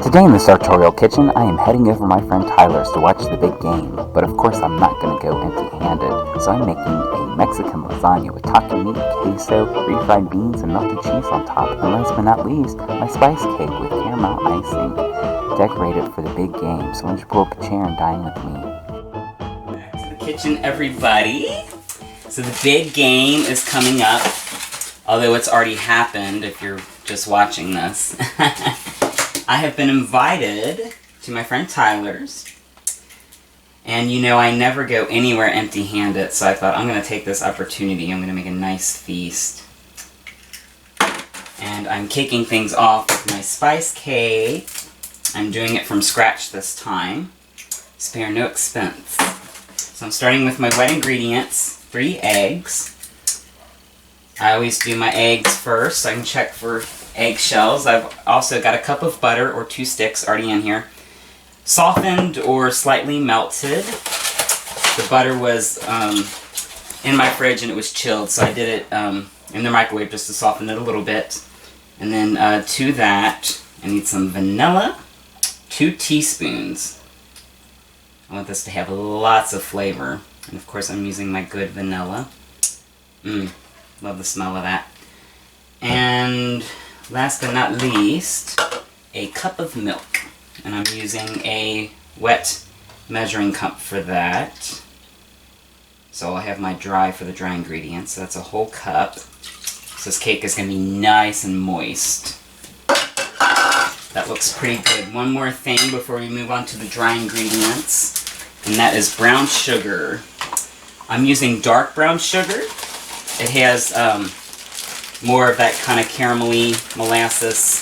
Today in the sartorial kitchen, I am heading over my friend Tyler's to watch the big game, but of course I'm not going to go empty-handed, so I'm making a Mexican lasagna with taco meat, queso, refried beans, and melted cheese on top, and last but not least, my spice cake with caramel icing, decorated for the big game, so why don't you pull up a chair and dine with me. Back to the kitchen, everybody. So the big game is coming up, although it's already happened if you're just watching this. I have been invited to my friend Tyler's, and you know I never go anywhere empty-handed, so I thought I'm going to take this opportunity. I'm going to make a nice feast. And I'm kicking things off with my spice cake. I'm doing it from scratch this time. Spare no expense. So I'm starting with my wet ingredients, 3 eggs. I always do my eggs first so I can check for eggshells. I've also got a cup of butter or 2 sticks already in here. Softened or slightly melted. The butter was in my fridge and it was chilled, so I did it in the microwave just to soften it a little bit. And then to that, I need some vanilla, 2 teaspoons. I want this to have lots of flavor. And of course I'm using my good vanilla. Love the smell of that. And last but not least, a cup of milk. And I'm using a wet measuring cup for that. So I'll have my dry for the dry ingredients. So that's a whole cup. So this cake is going to be nice and moist. That looks pretty good. One more thing before we move on to the dry ingredients. And that is brown sugar. I'm using dark brown sugar. It has more of that kind of caramelly molasses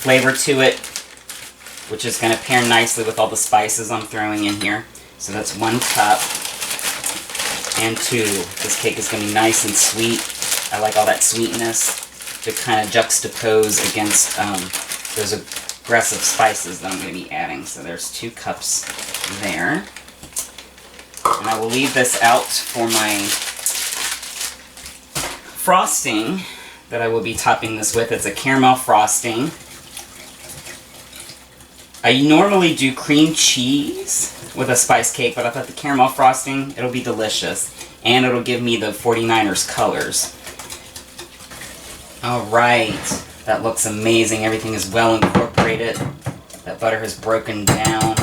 flavor to it, which is going to pair nicely with all the spices I'm throwing in here. So that's 1 cup and 2. This cake is going to be nice and sweet. I like all that sweetness to kind of juxtapose against those aggressive spices that I'm going to be adding. So there's 2 cups there. And I will leave this out for my frosting that I will be topping this with. It's a caramel frosting. I normally do cream cheese with a spice cake, but I thought the caramel frosting, it'll be delicious. And it'll give me the 49ers colors. Alright, that looks amazing. Everything is well incorporated. That butter has broken down.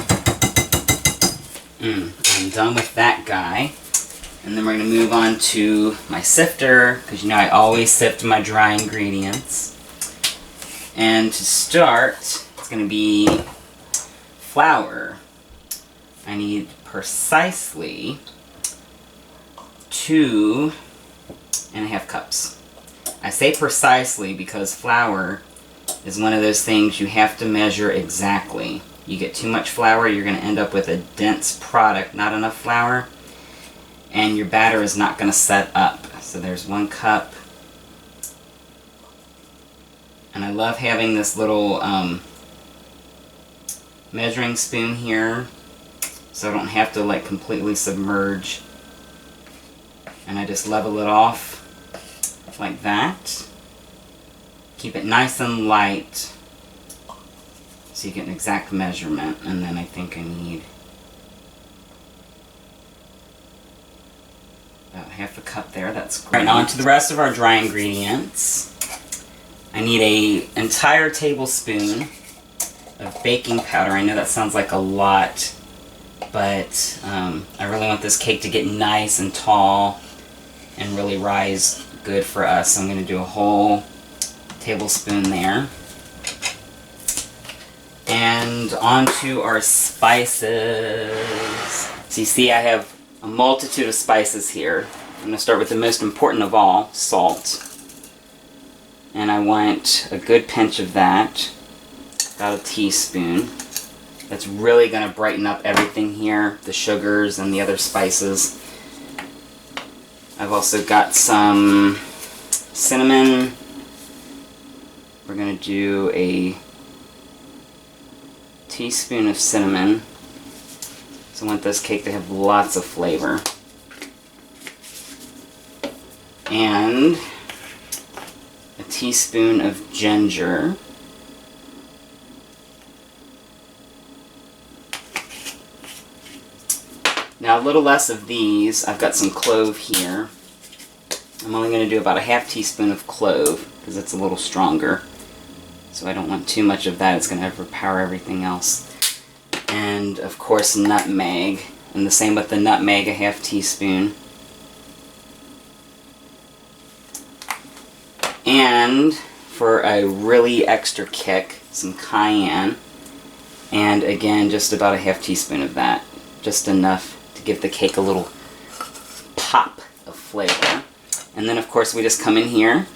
I'm done with that guy. And then we're going to move on to my sifter, because you know I always sift my dry ingredients. And to start, it's going to be flour. I need precisely 2.5 cups. I say precisely because flour is one of those things you have to measure exactly. You get too much flour, you're going to end up with a dense product, not enough flour, and your batter is not going to set up. So there's 1 cup. And I love having this little measuring spoon here, so I don't have to like completely submerge. And I just level it off like that. Keep it nice and light so you get an exact measurement. And then I think I need about 1/2 cup there. That's great. Now on to the rest of our dry ingredients. I need an entire tablespoon of baking powder. I know that sounds like a lot, but I really want this cake to get nice and tall and really rise good for us. So I'm going to do a whole tablespoon there. And on to our spices. So you see I have a multitude of spices here. I'm going to start with the most important of all, salt. And I want a good pinch of that, about a teaspoon. That's really going to brighten up everything here, the sugars and the other spices. I've also got some cinnamon. We're going to do a teaspoon of cinnamon. So I want this cake to have lots of flavor. And a teaspoon of ginger. Now a little less of these. I've got some clove here. I'm only going to do about a half teaspoon of clove because it's a little stronger. So I don't want too much of that. It's going to overpower everything else. And of course nutmeg. And the same with the nutmeg, a half teaspoon. And for a really extra kick, some cayenne. And again, just about a half teaspoon of that. Just enough to give the cake a little pop of flavor. And then of course we just come in here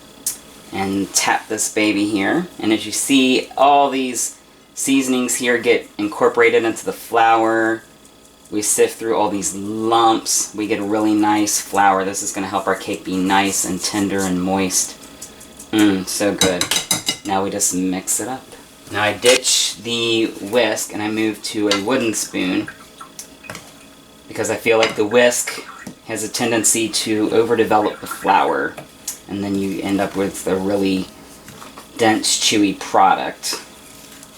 and tap this baby here. And as you see, all these seasonings here get incorporated into the flour. We sift through all these lumps. We get a really nice flour. This is going to help our cake be nice and tender and moist. So good. Now we just mix it up. Now I ditch the whisk and I move to a wooden spoon because I feel like the whisk has a tendency to overdevelop the flour, and then you end up with a really dense, chewy product.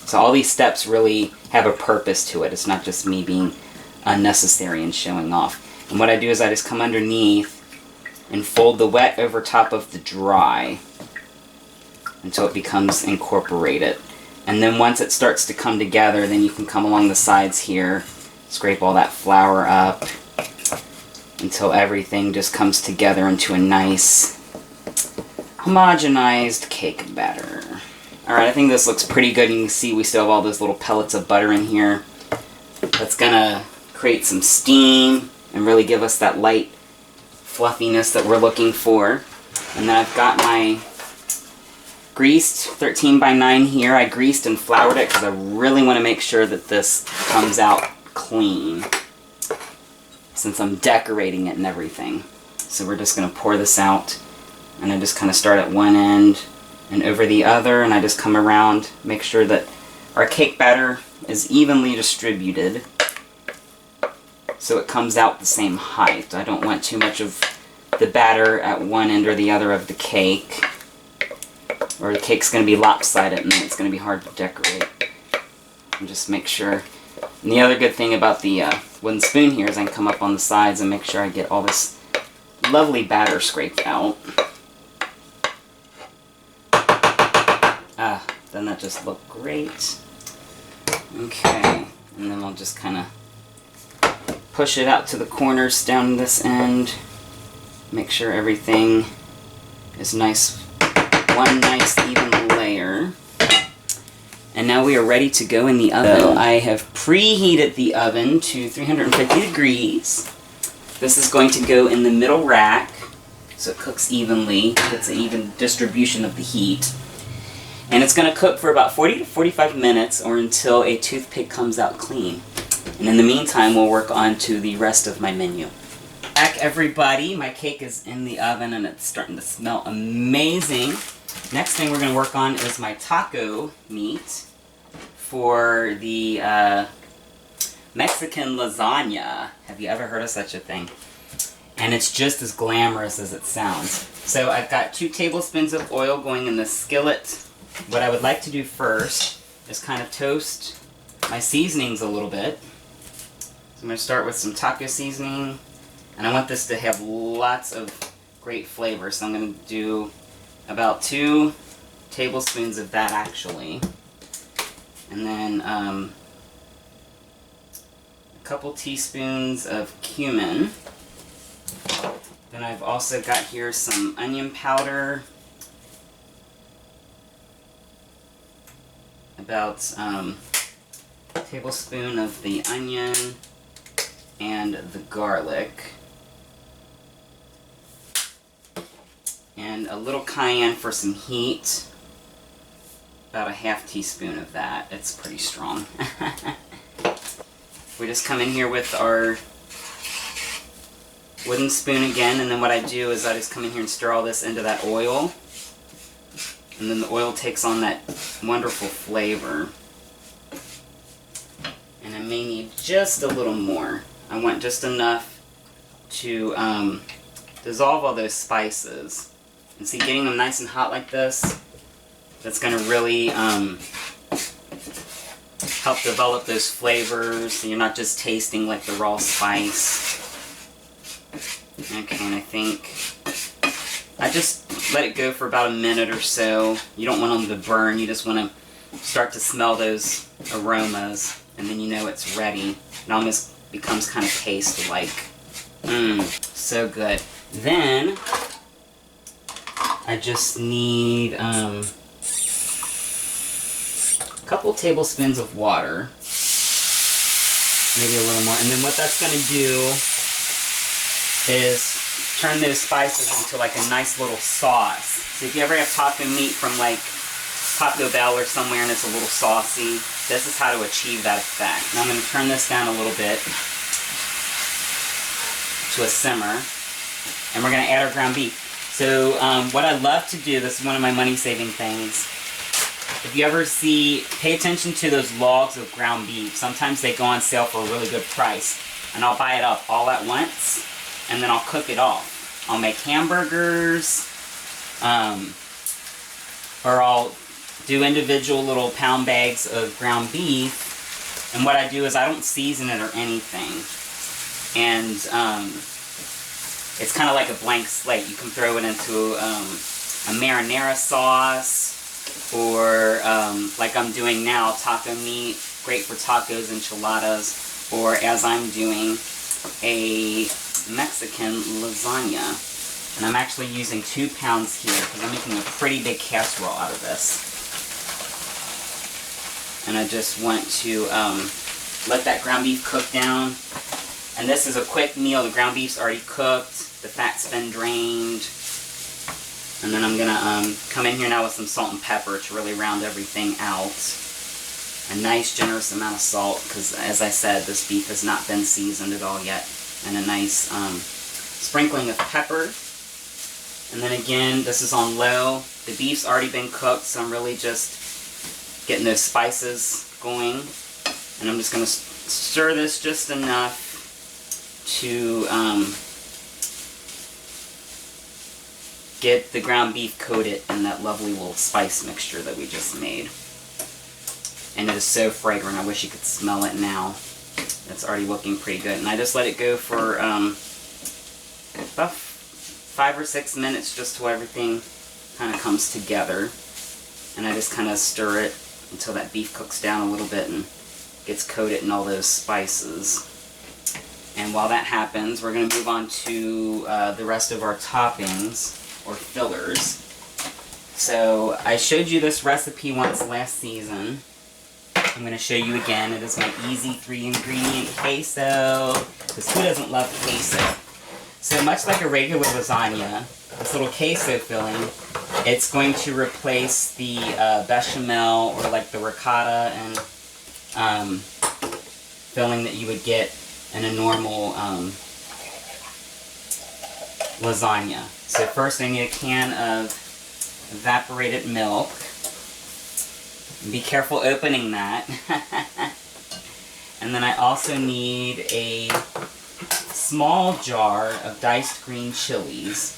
So all these steps really have a purpose to it. It's not just me being unnecessary and showing off. And what I do is I just come underneath and fold the wet over top of the dry until it becomes incorporated. And then once it starts to come together, then you can come along the sides here, scrape all that flour up until everything just comes together into a nice homogenized cake batter. Alright, I think this looks pretty good. You can see we still have all those little pellets of butter in here. That's gonna create some steam and really give us that light fluffiness that we're looking for. And then I've got my greased 13 by 9 here. I greased and floured it because I really want to make sure that this comes out clean, since I'm decorating it and everything. So we're just going to pour this out, and I just kind of start at one end and over the other, and I just come around, make sure that our cake batter is evenly distributed so it comes out the same height. I don't want too much of the batter at one end or the other of the cake, or the cake's going to be lopsided and then it's going to be hard to decorate. And just make sure. And the other good thing about the wooden spoon here is I can come up on the sides and make sure I get all this lovely batter scraped out. Doesn't that just look great? Okay, and then I'll just kind of push it out to the corners down this end. Make sure everything is nice, one nice even layer. And now we are ready to go in the oven. So I have preheated the oven to 350 degrees. This is going to go in the middle rack so it cooks evenly, gets an even distribution of the heat. And it's going to cook for about 40 to 45 minutes or until a toothpick comes out clean. And in the meantime, we'll work on to the rest of my menu. Back, everybody. My cake is in the oven and it's starting to smell amazing. Next thing we're going to work on is my taco meat for the Mexican lasagna. Have you ever heard of such a thing? And it's just as glamorous as it sounds. So I've got 2 tablespoons of oil going in the skillet. What I would like to do first is kind of toast my seasonings a little bit. So I'm going to start with some taco seasoning. And I want this to have lots of great flavor. So I'm going to do about 2 tablespoons of that actually. And then a couple teaspoons of cumin. Then I've also got here some onion powder. About a tablespoon of the onion and the garlic. And a little cayenne for some heat. About a half teaspoon of that. It's pretty strong. We just come in here with our wooden spoon again, and then what I do is I just come in here and stir all this into that oil. And then the oil takes on that wonderful flavor. And I may need just a little more. I want just enough to dissolve all those spices. And see, getting them nice and hot like this, that's going to really help develop those flavors so you're not just tasting like the raw spice. Okay, and I think I just let it go for about a minute or so. You don't want them to burn, you just want to start to smell those aromas, and then you know it's ready. It almost becomes kind of paste-like. So good. Then I just need a couple tablespoons of water, maybe a little more, and then what that's going to do is turn those spices into like a nice little sauce. So if you ever have taco meat from like Taco Bell or somewhere and it's a little saucy, this is how to achieve that effect. And I'm going to turn this down a little bit to a simmer, and we're going to add our ground beef. So what I love to do, this is one of my money-saving things, if you ever see, pay attention to those logs of ground beef. Sometimes they go on sale for a really good price, and I'll buy it up all at once, and then I'll cook it off. I'll make hamburgers, or I'll do individual little pound bags of ground beef, and what I do is I don't season it or anything. And it's kind of like a blank slate. You can throw it into a marinara sauce, or like I'm doing now, taco meat, great for tacos, enchiladas, or as I'm doing, a Mexican lasagna. And I'm actually using 2 pounds here because I'm making a pretty big casserole out of this. And I just want to let that ground beef cook down. And this is a quick meal. The ground beef's already cooked. The fat's been drained. And then I'm going to come in here now with some salt and pepper to really round everything out. A nice generous amount of salt, because as I said, this beef has not been seasoned at all yet. And a nice sprinkling of pepper. And then again, this is on low. The beef's already been cooked, so I'm really just getting those spices going. And I'm just going to stir this just enough to get the ground beef coated in that lovely little spice mixture that we just made. And it is so fragrant. I wish you could smell it now. It's already looking pretty good. And I just let it go for about 5 or 6 minutes just till everything kind of comes together. And I just kind of stir it until that beef cooks down a little bit and gets coated in all those spices. And while that happens, we're going to move on to the rest of our toppings, or fillers. So I showed you this recipe once last season. I'm going to show you again. It is my easy 3-ingredient queso, because who doesn't love queso? So much like a regular lasagna, this little queso filling, it's going to replace the bechamel or like the ricotta and filling that you would get in a normal lasagna. So first I need a can of evaporated milk. Be careful opening that. And then I also need a small jar of diced green chilies.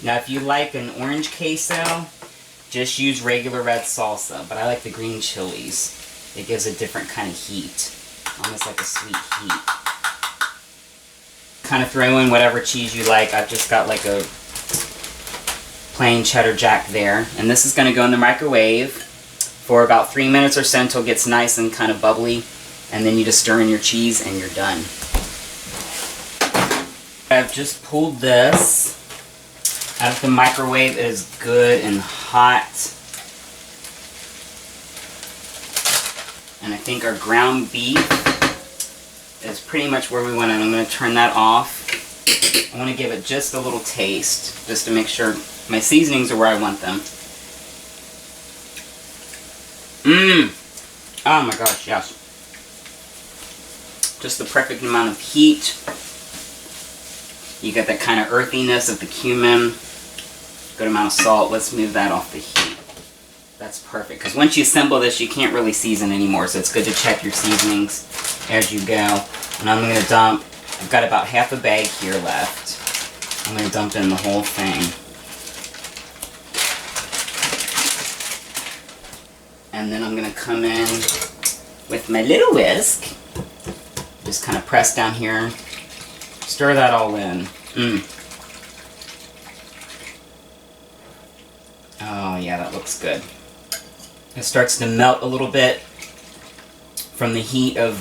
Now if you like an orange queso, just use regular red salsa, but I like the green chilies. It gives a different kind of heat, almost like a sweet heat. Kind of throw in whatever cheese you like. I've just got like a plain cheddar jack there. And this is going to go in the microwave for about 3 minutes or so until it gets nice and kind of bubbly. And then you just stir in your cheese and you're done. I've just pulled this out of the microwave. It is good and hot. And I think our ground beef is pretty much where we want it. I'm going to turn that off. I want to give it just a little taste, just to make sure my seasonings are where I want them. Oh my gosh, yes. Just the perfect amount of heat. You get that kind of earthiness of the cumin. Good amount of salt. Let's move that off the heat. That's perfect, because once you assemble this, you can't really season anymore, so it's good to check your seasonings as you go. And I'm going to dump, I've got about half a bag here left. I'm going to dump in the whole thing. And then I'm going to come in with my little whisk. Just kind of press down here. Stir that all in. Oh yeah, that looks good. It starts to melt a little bit from the heat of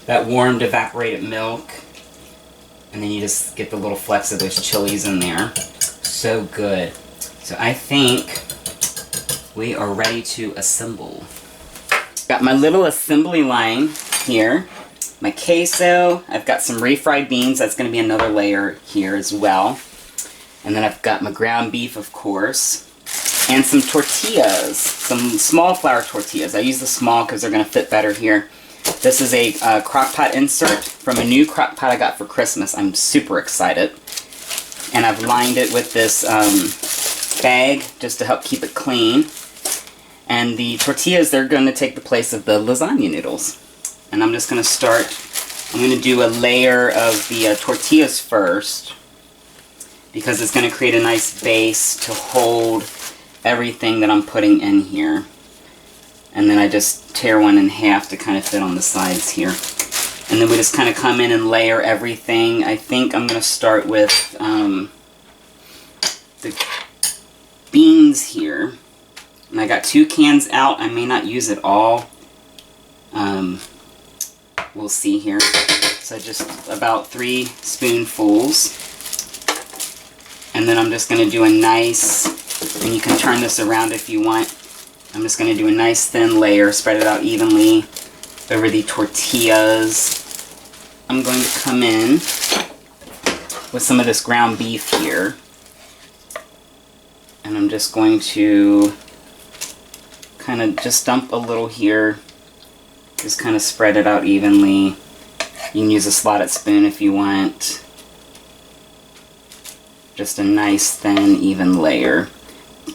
that warmed evaporated milk. And then you just get the little flecks of those chilies in there. So good. So I think we are ready to assemble. Got my little assembly line here. My queso. I've got some refried beans. That's going to be another layer here as well. And then I've got my ground beef, of course. And some tortillas. Some small flour tortillas. I use the small because they're going to fit better here. This is a crock pot insert from a new crock pot I got for Christmas. I'm super excited. And I've lined it with this bag just to help keep it clean. And the tortillas, they're going to take the place of the lasagna noodles. And I'm just going to start, I'm going to do a layer of the tortillas first, because it's going to create a nice base to hold everything that I'm putting in here. And then I just tear one in half to kind of fit on the sides here. And then we just kind of come in and layer everything. I think I'm going to start with the beans here. And I got 2 cans out. I may not use it all. We'll see here. So just about 3 spoonfuls. And then I'm just going to do a nice, and you can turn this around if you want. I'm just going to do a nice thin layer, spread it out evenly over the tortillas. I'm going to come in with some of this ground beef here. And I'm just going to kind of just dump a little here. Just kind of spread it out evenly. You can use a slotted spoon if you want. Just a nice thin, even layer.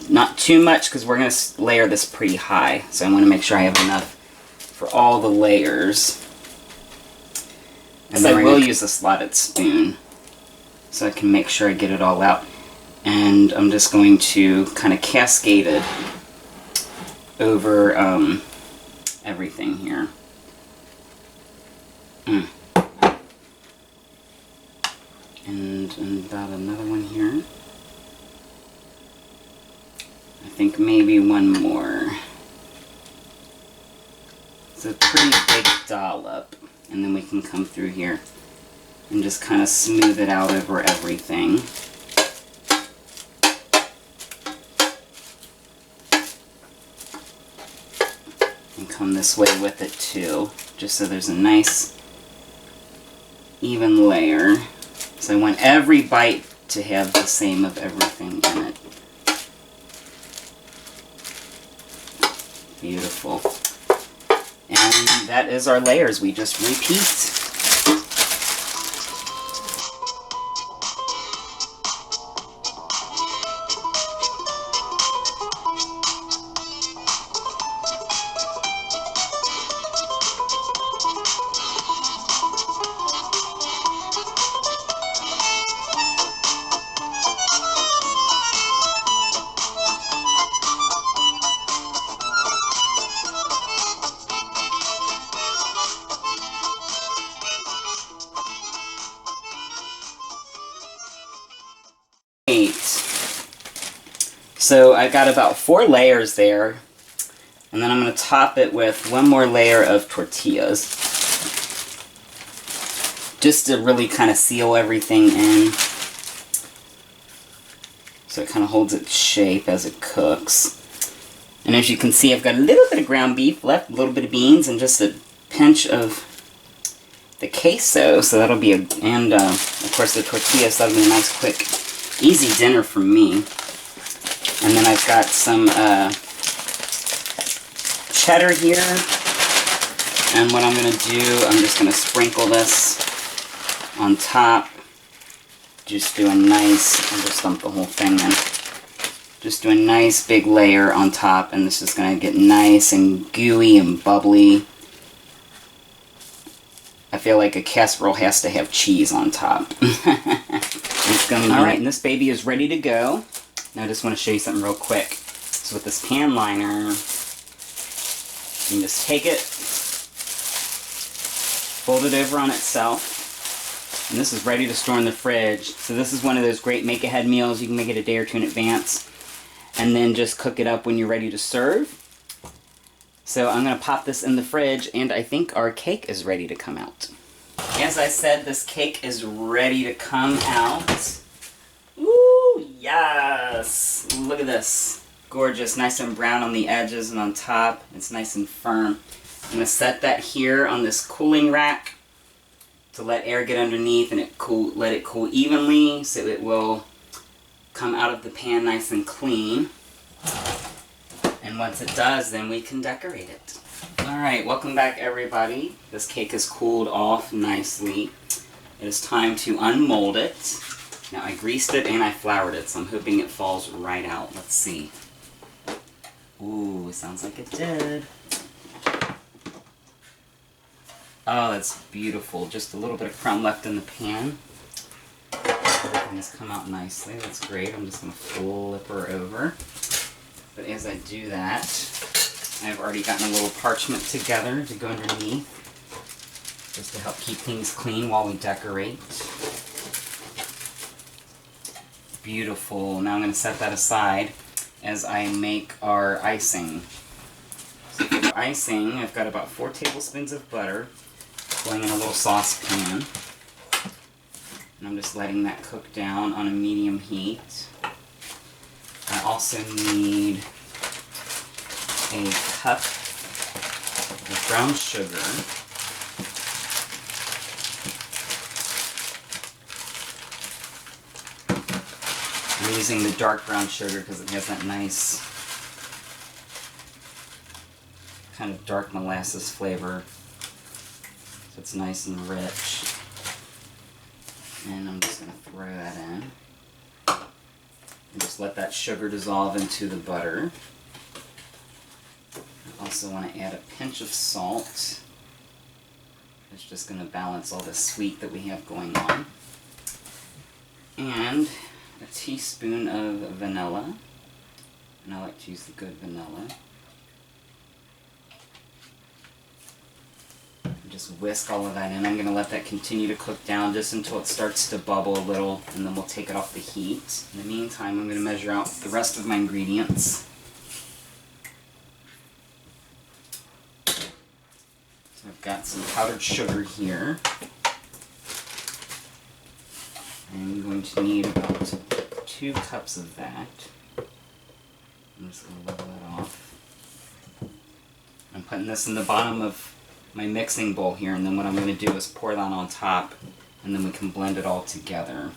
Not too much because we're going to layer this pretty high. So I want to make sure I have enough for all the layers. And then I will use a slotted spoon so I can make sure I get it all out. And I'm just going to kind of cascade it over everything here. And about another one here. I think maybe one more. It's a pretty big dollop. And then we can come through here and just kind of smooth it out over everything. And come this way with it too, just so there's a nice even layer. So I want every bite to have the same of everything in it. Beautiful. And that is our layers. We just repeat. So I got about 4 layers there, and then I'm going to top it with one more layer of tortillas, just to really kind of seal everything in, so it kind of holds its shape as it cooks. And as you can see, I've got a little bit of ground beef left, a little bit of beans, and just a pinch of the queso, so that'll be and of course the tortillas, so that'll be a nice quick easy dinner for me. And then I've got some cheddar here. And what I'm going to do, I'm just going to sprinkle this on top. Just do a nice, I'll just dump the whole thing in. Just do a nice big layer on top, and this is going to get nice and gooey and bubbly. I feel like a casserole has to have cheese on top. Alright, and this baby is ready to go. Now I just want to show you something real quick. So with this pan liner, You can just take it, fold it over on itself, and this is ready to store in the fridge. So this is one of those great make-ahead meals. You can make it a day or two in advance, and then just cook it up when you're ready to serve. So I'm going to pop this in the fridge, and I think our cake is ready to come out. As I said, this cake is ready to come out. Ooh, yes! Look at this. Gorgeous, nice and brown on the edges and on top. It's nice and firm. I'm going to set that here on this cooling rack to let air get underneath and let it cool evenly so it will come out of the pan nice and clean. And once it does, then we can decorate it. Alright, welcome back everybody. This cake is cooled off nicely. It is time to unmold it. Now I greased it and I floured it, so I'm hoping it falls right out. Let's see. Ooh, sounds like it did. Oh, that's beautiful. Just a little bit of crumb left in the pan. Everything has come out nicely. That's great. I'm just going to flip her over. But as I do that, I've already gotten a little parchment together to go underneath, just to help keep things clean while we decorate. Beautiful. Now I'm going to set that aside as I make our icing. So for the icing, I've got about 4 tablespoons of butter going in a little saucepan. And I'm just letting that cook down on a medium heat. I also need a cup of brown sugar. I'm using the dark brown sugar because it has that nice kind of dark molasses flavor. So it's nice and rich. And I'm just going to throw that in. And just let that sugar dissolve into the butter. I also want to add a pinch of salt. It's just going to balance all the sweet that we have going on. And a teaspoon of vanilla. And I like to use the good vanilla. Just whisk all of that in. I'm going to let that continue to cook down just until it starts to bubble a little, and then we'll take it off the heat. In the meantime, I'm going to measure out the rest of my ingredients. So I've got some powdered sugar here. I'm going to need about 2 cups of that. I'm just going to level that off. I'm putting this in the bottom of my mixing bowl here, and then what I'm going to do is pour that on top, and then we can blend it all together.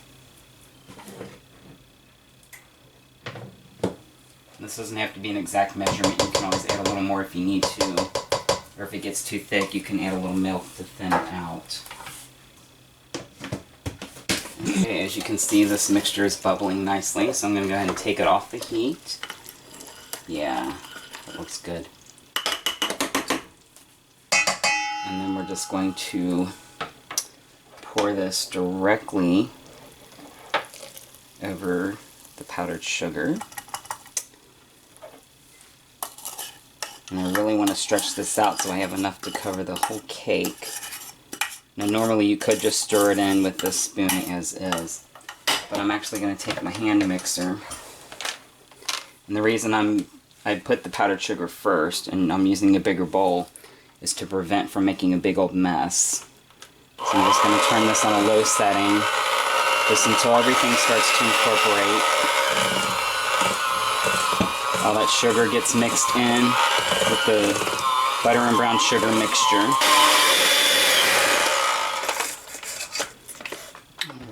This doesn't have to be an exact measurement. You can always add a little more if you need to, or if it gets too thick, you can add a little milk to thin it out. Okay, as you can see, this mixture is bubbling nicely, so I'm going to go ahead and take it off the heat. Yeah, that looks good. And then we're just going to pour this directly over the powdered sugar. And I really want to stretch this out so I have enough to cover the whole cake. Now normally you could just stir it in with this spoon as is, but I'm actually going to take my hand mixer. And the reason I put the powdered sugar first, and I'm using a bigger bowl, is to prevent from making a big old mess. So I'm just going to turn this on a low setting, just until everything starts to incorporate. All that sugar gets mixed in with the butter and brown sugar mixture.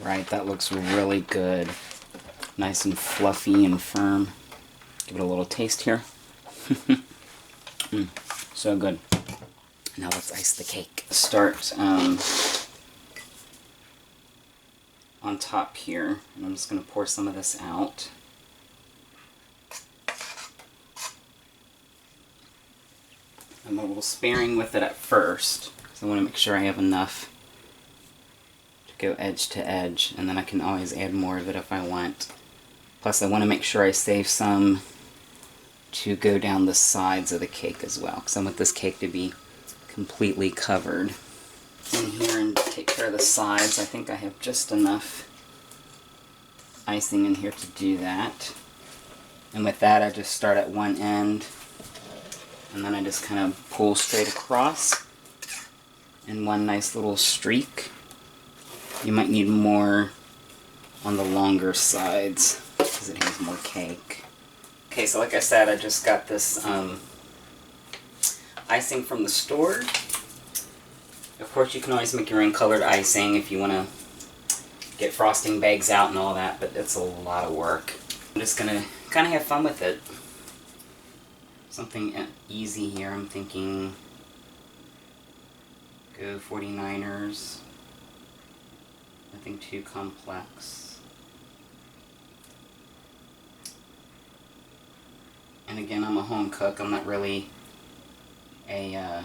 Alright, that looks really good. Nice and fluffy and firm. Give it a little taste here. So good. Now let's ice the cake. Start on top here, and I'm just going to pour some of this out. I'm a little sparing with it at first, because I want to make sure I have enough to go edge to edge, and then I can always add more of it if I want. Plus I want to make sure I save some to go down the sides of the cake as well, because I want this cake to be completely covered. In here and take care of the sides. I think I have just enough icing in here to do that. And with that, I just start at one end, and then I just kind of pull straight across in one nice little streak. You might need more on the longer sides because it has more cake. Okay, so like I said, I just got this icing from the store. Of course, you can always make your own colored icing if you want to get frosting bags out and all that, but it's a lot of work. I'm just going to kind of have fun with it. Something easy here, I'm thinking go 49ers. Nothing too complex. And again, I'm a home cook. I'm not really a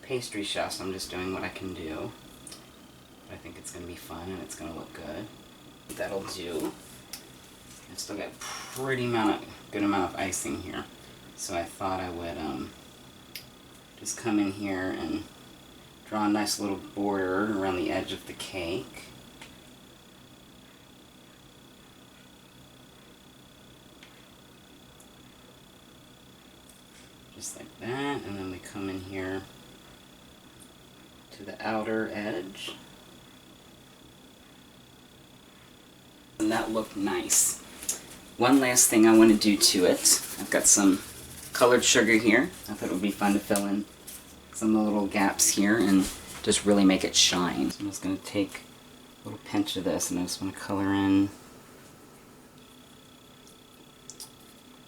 pastry chef, so I'm just doing what I can do. But I think it's going to be fun and it's going to look good. That'll do. I've still got pretty good amount of icing here. So I thought I would just come in here and draw a nice little border around the edge of the cake. Just like that, and then we come in here to the outer edge. And that looked nice. One last thing I want to do to it. I've got some colored sugar here. I thought it would be fun to fill in some of the little gaps here and just really make it shine. So I'm just going to take a little pinch of this and I just want to color in.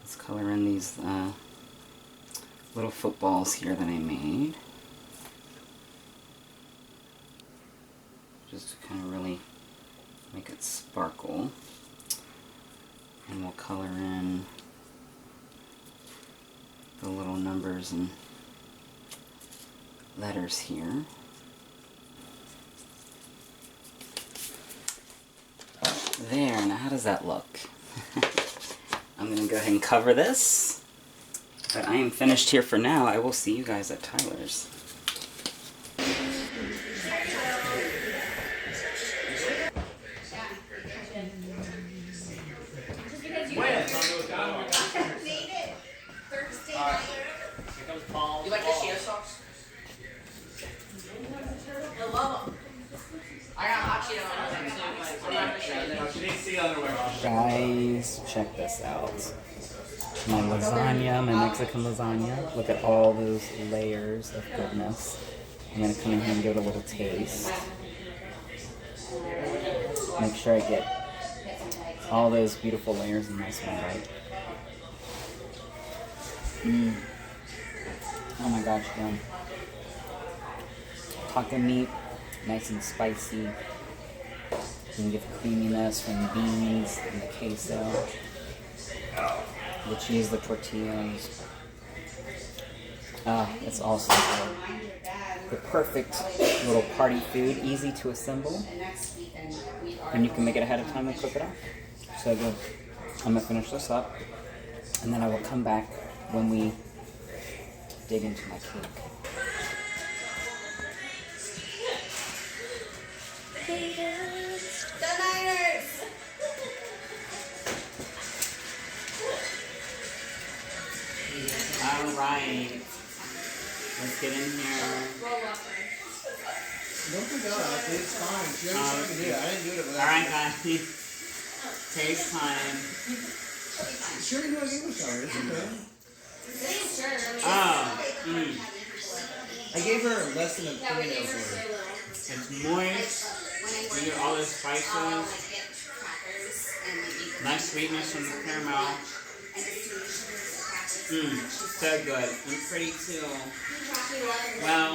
Let's color in these little footballs here that I made. Just to kind of really make it sparkle. And we'll color in the little numbers and letters here. There, now how does that look? I'm going to go ahead and cover this. But I am finished here for now. I will see you guys at Tyler's. You like the chia sauce? I love them. I got hot Cheetos. Guys, check this out. My lasagna, my Mexican lasagna. Look at all those layers of goodness. I'm going to come in here and give it a little taste. Make sure I get all those beautiful layers in this one, right? Oh my gosh, yum. Taco meat, nice and spicy. You can get the creaminess from the beans and the queso. The cheese, the tortillas. It's also the perfect little party food, easy to assemble. And you can make it ahead of time and cook it up. So good. I'm going to finish this up. And then I will come back when we dig into my cake. Alright. Let's get in here. Don't forget that. It's fine. She already did it. I didn't do it without. Alright, guys. Taste time. Sure, you know English already. It's okay. I gave her less than a fingernail for it. It's moist. You get all the spices. Nice sweetness from the caramel. So good. And pretty too. Well,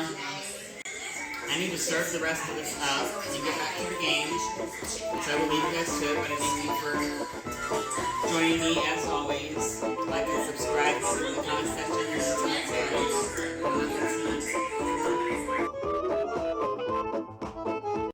I need to serve the rest of this up and get back to the game. So I will leave you guys to it, but I thank you for joining me as